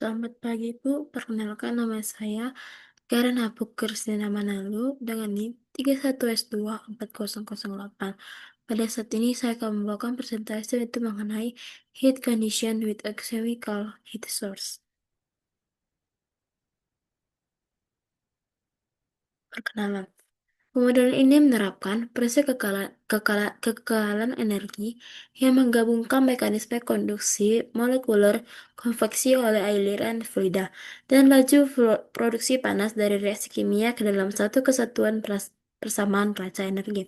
Selamat pagi, Bu. Perkenalkan nama saya Karen Apuk Kristina Manalu dengan NIM 31S24008. Pada saat ini saya akan membawakan presentasi itu mengenai heat condition with a chemical heat source. Perkenalan. Pemodelan ini menerapkan prinsip kekekalan energi yang menggabungkan mekanisme konduksi molekuler, konveksi oleh aliran fluida, dan laju produksi panas dari reaksi kimia ke dalam satu kesatuan persamaan raca energi.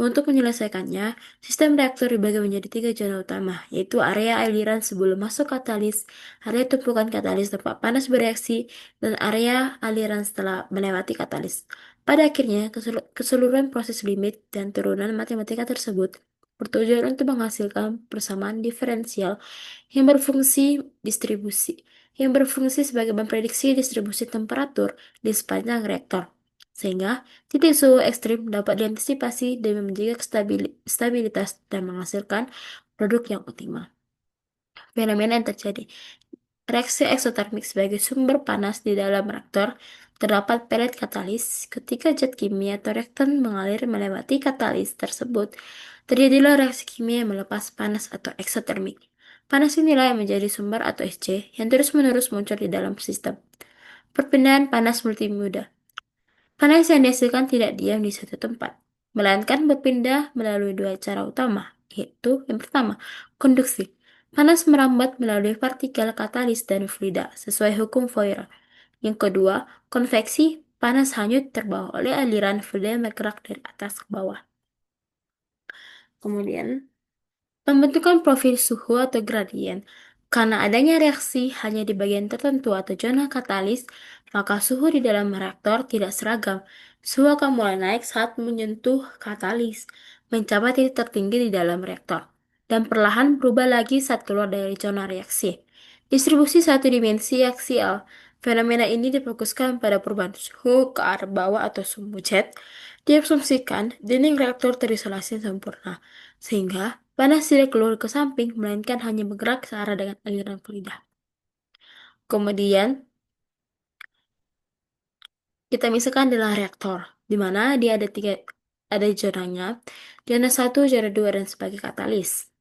Untuk menyelesaikannya, sistem reaktor dibagi menjadi tiga zona utama, yaitu area aliran sebelum masuk katalis, area tumpukan katalis tempat panas bereaksi, dan area aliran setelah melewati katalis. Pada akhirnya, keseluruhan proses limit dan turunan matematika tersebut bertujuan untuk menghasilkan persamaan diferensial yang berfungsi sebagai memprediksi distribusi temperatur di sepanjang reaktor. Sehingga titik suhu ekstrim dapat diantisipasi demi menjaga stabilitas dan menghasilkan produk yang optimal. Fenomena yang terjadi. Reaksi eksotermik sebagai sumber panas di dalam reaktor terdapat pelet katalis. Ketika zat kimia atau reaktan mengalir melewati katalis tersebut, terjadilah reaksi kimia yang melepas panas atau eksotermik. Panas inilah yang menjadi sumber atau SC yang terus-menerus muncul di dalam sistem. Perpindahan panas multimoda. Panas yang dihasilkan tidak diam di satu tempat, melainkan berpindah melalui dua cara utama, yaitu yang pertama, konduksi. Panas merambat melalui partikel katalis dan fluida sesuai hukum Fourier. Yang kedua, konveksi. Panas hanyut terbawa oleh aliran fluida yang bergerak dari atas ke bawah. Kemudian, pembentukan profil suhu atau gradien. Karena adanya reaksi hanya di bagian tertentu atau zona katalis, maka suhu di dalam reaktor tidak seragam. Suhu akan mulai naik saat menyentuh katalis, mencapai titik tertinggi di dalam reaktor, dan perlahan berubah lagi saat keluar dari zona reaksi. Distribusi satu dimensi aksial. Fenomena ini difokuskan pada perubahan suhu ke arah bawah atau sumbu jet. Diasumsikan dinding reaktor terisolasi sempurna, sehingga panas tidak keluar ke samping, melainkan hanya bergerak searah dengan aliran fluida. Kemudian, kita misalkan adalah reaktor, di mana dia ada zonanya, zona 1, zona 2, dan sebagai katalis.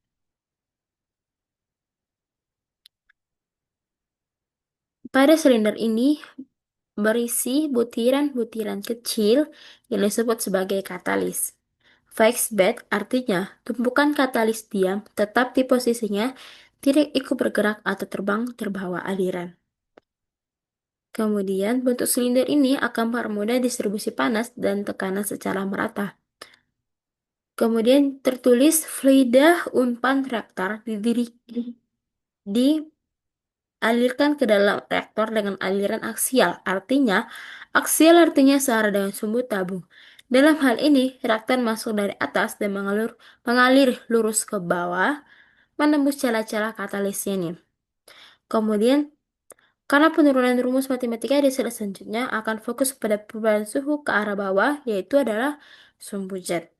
Pada silinder ini berisi butiran-butiran kecil yang disebut sebagai katalis. Fixed bed artinya tumpukan katalis diam tetap di posisinya, tidak ikut bergerak atau terbang terbawa aliran. Kemudian, bentuk silinder ini akan mempermudah distribusi panas dan tekanan secara merata. Kemudian tertulis fluida umpan reaktor dialirkan ke dalam reaktor dengan aliran aksial. Aksial artinya searah dengan sumbu tabung. Dalam hal ini, reaktor masuk dari atas dan mengalir lurus ke bawah, menembus celah-celah katalisnya nih. Kemudian, karena penurunan rumus matematika di slide selanjutnya akan fokus pada perubahan suhu ke arah bawah, yaitu adalah sumbu jet.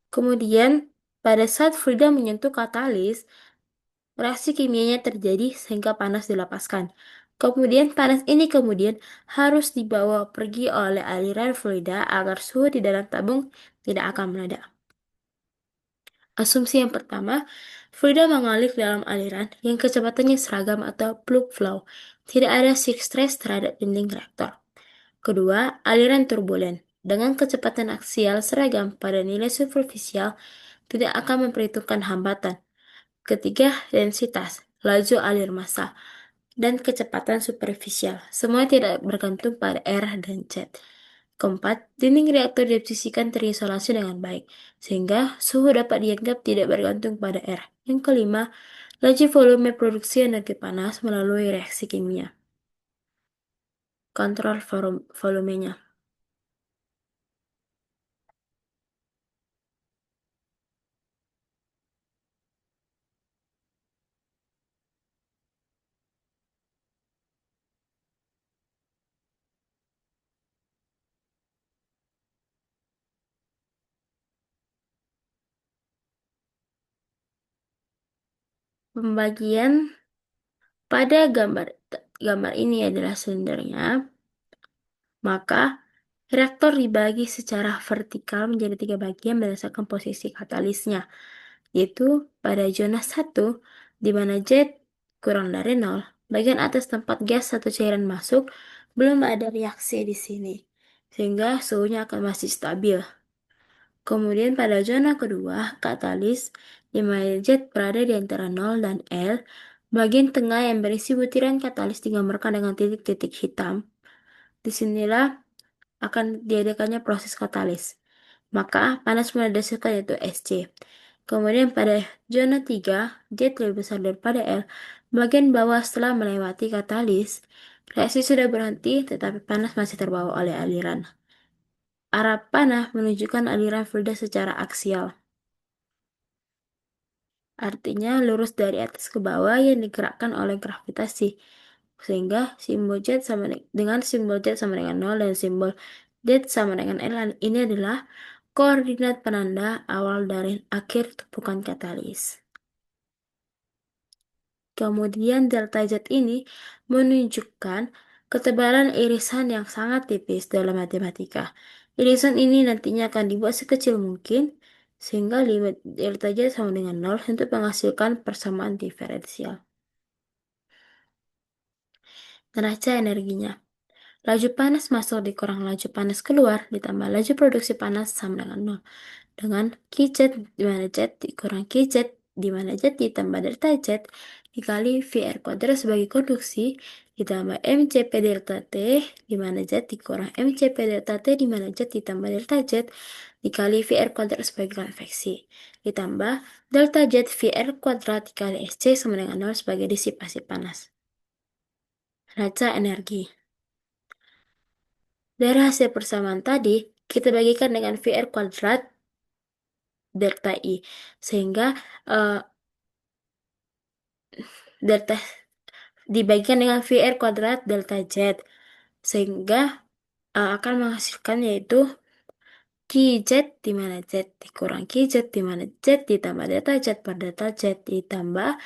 Kemudian, pada saat fluida menyentuh katalis, reaksi kimianya terjadi sehingga panas dilepaskan. Kemudian, panas ini harus dibawa pergi oleh aliran fluida agar suhu di dalam tabung tidak akan meledak. Asumsi yang pertama, fluida mengalir dalam aliran yang kecepatannya seragam atau plug flow. Tidak ada shift stress terhadap dinding reaktor. Kedua, aliran turbulen. Dengan kecepatan aksial seragam pada nilai superficial, tidak akan memperhitungkan hambatan. Ketiga, densitas, laju alir massa, dan kecepatan superficial. Semua tidak bergantung pada R dan Z. Keempat, dinding reaktor diposisikan terisolasi dengan baik, sehingga suhu dapat dianggap tidak bergantung pada R. Yang kelima, laju volume produksi energi panas melalui reaksi kimia. Kontrol volumenya. Pembagian Pada gambar ini adalah silindernya, maka reaktor dibagi secara vertikal menjadi tiga bagian berdasarkan posisi katalisnya, yaitu pada zona 1, di mana Z kurang dari 0, bagian atas tempat gas atau cairan masuk, belum ada reaksi di sini, sehingga suhunya akan masih stabil. Kemudian pada zona kedua, katalis, di mana Z berada di antara 0 dan L, bagian tengah yang berisi butiran katalis digambarkan dengan titik-titik hitam. Disinilah akan diadakannya proses katalis. Maka panas mulai dihasilkan yaitu Sc. Kemudian pada zona 3, Z lebih besar daripada L. Bagian bawah setelah melewati katalis, reaksi sudah berhenti tetapi panas masih terbawa oleh aliran. Arah panah menunjukkan aliran fluida secara aksial. Artinya lurus dari atas ke bawah yang digerakkan oleh gravitasi. Sehingga simbol Z sama dengan simbol Z sama dengan 0 dan simbol Z sama dengan L ini adalah koordinat penanda awal dari akhir tumpukan katalis. Kemudian delta Z ini menunjukkan ketebalan irisan yang sangat tipis dalam matematika. Irisan ini nantinya akan dibuat sekecil mungkin sehingga limit delta Z sama dengan 0 untuk menghasilkan persamaan diferensial. Neraca energinya. Laju panas masuk dikurang laju panas keluar ditambah laju produksi panas sama dengan 0. Dengan Qz di mana Z dikurang Qz di mana Z ditambah delta Z dikali VR kuadrat sebagai konduksi ditambah MCP delta T di mana Z dikurang MCP delta T di mana Z ditambah delta Z dikali VR kuadrat sebagai konveksi ditambah delta Z VR kuadrat dikali SC sama dengan 0 sebagai disipasi panas. Neraca energi. Dari hasil persamaan tadi, kita bagikan dengan VR kuadrat delta I. Sehingga delta dibagikan dengan VR kuadrat delta Z. Sehingga akan menghasilkan yaitu QZ di mana Z dikurang QZ di mana Z ditambah delta Z per delta Z ditambah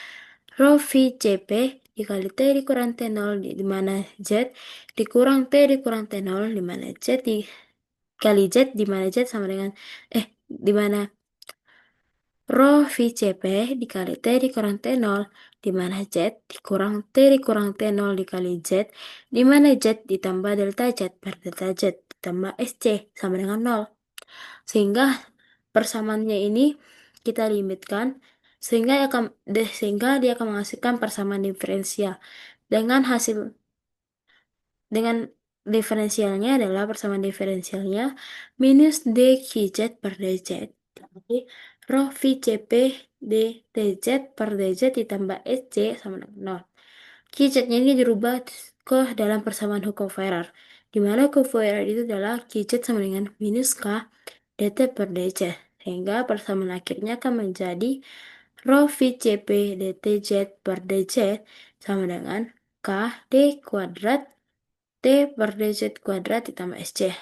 rho V CP dikali T dikurang T0 di mana Z dikurang T dikurang T0 di mana Z dikali Z di mana Z sama dengan di mana rho VCP dikali T dikurang T0 di mana Z dikurang T dikurang T0 dikali Z di mana Z ditambah delta Z per delta Z ditambah SC sama dengan 0. Sehingga persamaannya ini kita limitkan sehingga dia akan menghasilkan persamaan diferensial dengan diferensialnya adalah persamaan diferensialnya minus dQz per dz. Jadi rho VCP dTz per dz ditambah SC sama dengan 0. QZ-nya ini dirubah ke dalam persamaan hukum Faraday, di mana hukum Faraday itu adalah QZ sama dengan minus K dt per dz. Sehingga persamaan akhirnya akan menjadi rho VCP dTz per dz sama dengan K d kuadrat T per dz kuadrat ditambah SC.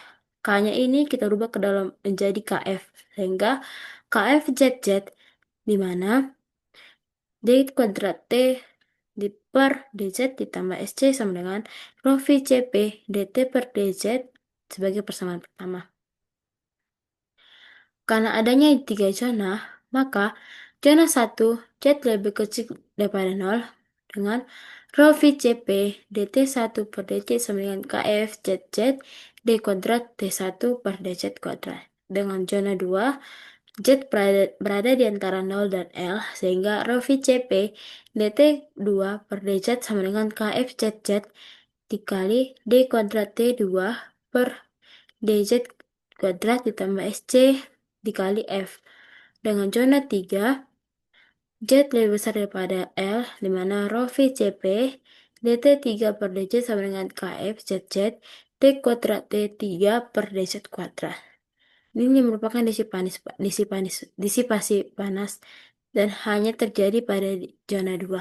K-nya ini kita rubah ke dalam menjadi KF. Sehingga KF ZZ di mana D kuadrat T di per dz ditambah SC sama dengan rho VCP dt per dz sebagai persamaan pertama. Karena adanya tiga zona, maka zona 1 Z lebih kecil daripada 0 dengan rho VCP dt1 per dz sama dengan KF ZZ d kuadrat t1 per dz kuadrat. Dengan zona 2, Z berada di antara 0 dan L, sehingga rho VCP dt2 per dz sama dengan KF ZZ dikali d kuadrat t2 per dz kuadrat ditambah SC dikali F. Dengan zona 3, Z lebih besar daripada L, di mana rho VCP dt3 per dz sama dengan KF ZZ d kuadrat t3 per dz kuadrat. Ini merupakan disipasi panas dan hanya terjadi pada zona 2.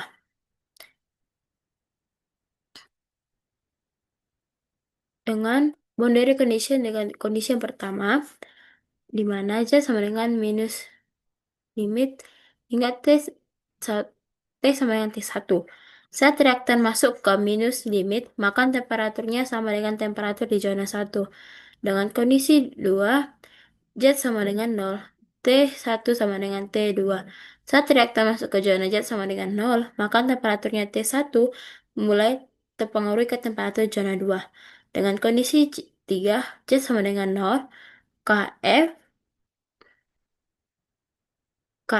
Dengan boundary condition dengan kondisi yang pertama, di mana Z sama dengan minus limit hingga T sama dengan T1. Saat reaktan masuk ke minus limit, maka temperaturnya sama dengan temperatur di zona satu. Dengan kondisi 2, Z sama dengan 0. T1 sama dengan T2. Saat reaktan masuk ke zona Z sama dengan 0, maka temperaturnya T1 mulai terpengaruh ke temperatur zona 2. Dengan kondisi 3, Z sama dengan 0, KF, K,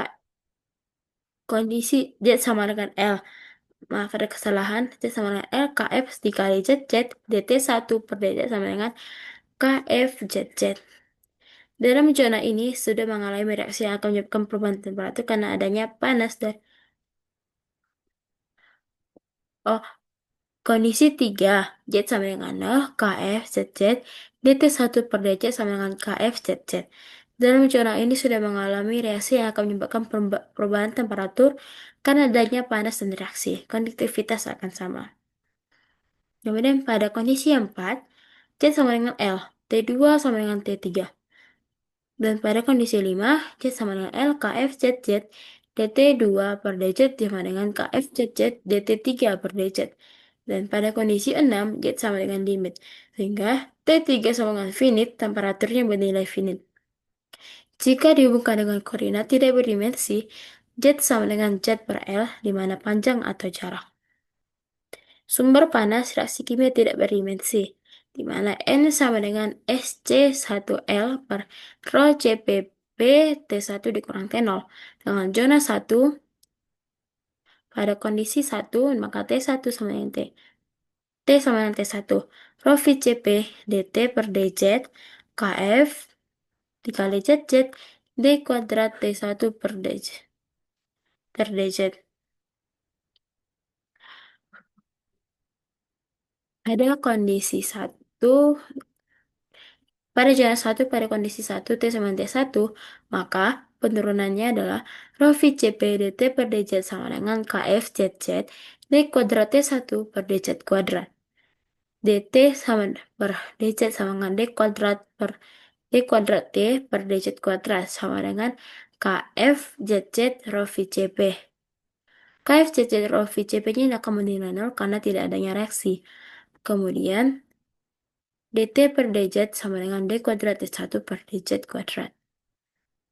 kondisi Z sama dengan L. Maaf, ada kesalahan. Z sama dengan L, KF dikali ZZ, DT1 per DZ sama dengan KF ZZ. Dalam zona ini sudah mengalami reaksi yang akan menyebabkan perubahan temperatur karena adanya panas dan oh, kondisi 3, Z sama dengan 0, KF ZZ, DT1 per DZ sama dengan KF ZZ. Dalam zona ini sudah mengalami reaksi yang akan menyebabkan perubahan temperatur karena adanya panas dan reaksi. Konduktivitas akan sama. Kemudian pada kondisi yang 4, Z sama dengan L, T2 sama dengan T3. Dan pada kondisi 5, Z sama dengan L, KF, ZZ, DT2 per DZ sama dengan KF, ZZ, DT3 per DZ. Dan pada kondisi 6, Z sama dengan limit. Sehingga T3 sama dengan finite, temperaturnya bernilai finite. Jika dihubungkan dengan koordinat tidak berdimensi, Z sama dengan Z per L, di mana panjang atau jarak. Sumber panas reaksi kimia tidak berdimensi, di mana N sama dengan SC1L per Rho CPP T1 dikurang T0. Dengan zona 1, pada kondisi 1, maka T1 sama dengan T sama dengan T1. Rho VCP DT per DZ KF dikali ZZ D kuadrat T1 per DZ. Per DZ. Pada kondisi 1, pada jalan 1 pada kondisi 1 T sama dengan T1, maka penurunannya adalah rho V C P dt per dz sama dengan KF ZZ D kuadrat T1 per dz kuadrat. dt sama per dz sama dengan D kuadrat per D kuadrat T per dz kuadrat sama dengan KF ZZ rho V C P. KF ZZ rho V C P-nya akan menilai 0 karena tidak adanya reaksi. Kemudian dt per dz sama dengan D kuadrat T1 per dz kuadrat.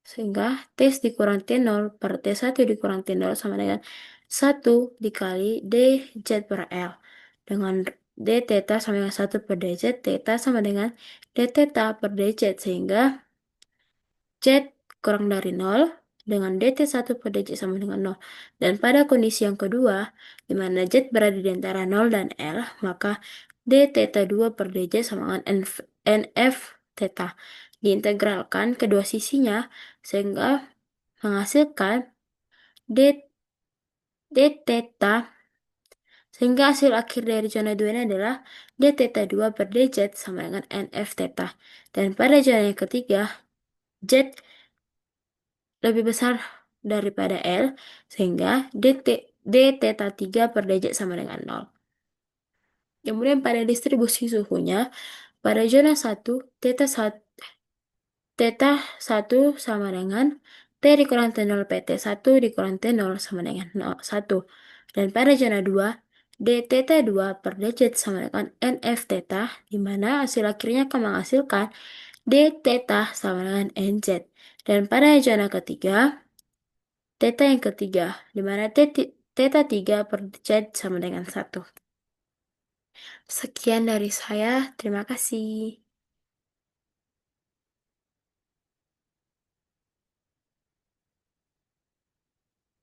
Sehingga T dikurang T0 per T1 dikurang T0 sama dengan 1 dikali dz per L. Dengan d theta sama dengan 1 per dz, theta sama dengan d theta per dz. Sehingga z kurang dari 0 dengan dt1 per dz sama dengan 0. Dan pada kondisi yang kedua, di mana z berada di antara 0 dan L, maka d theta 2 per dz sama dengan nf theta. Diintegralkan kedua sisinya, sehingga menghasilkan d, d theta, sehingga hasil akhir dari zona 2 ini adalah d theta 2 per dz sama dengan nf theta. Dan pada zona yang ketiga, z lebih besar daripada L, sehingga d theta 3 per dz sama dengan 0. Kemudian pada distribusi suhunya, pada zona 1, theta 1 sama dengan T dikurang T0 PT1 dikurang T0 sama dengan 1. Dan pada zona 2, d theta 2 per dz sama dengan nf theta, di mana hasil akhirnya akan menghasilkan d theta sama dengan nz. Dan pada zona ketiga, theta yang ketiga, di mana theta 3 per z sama dengan 1. Sekian dari saya, terima kasih.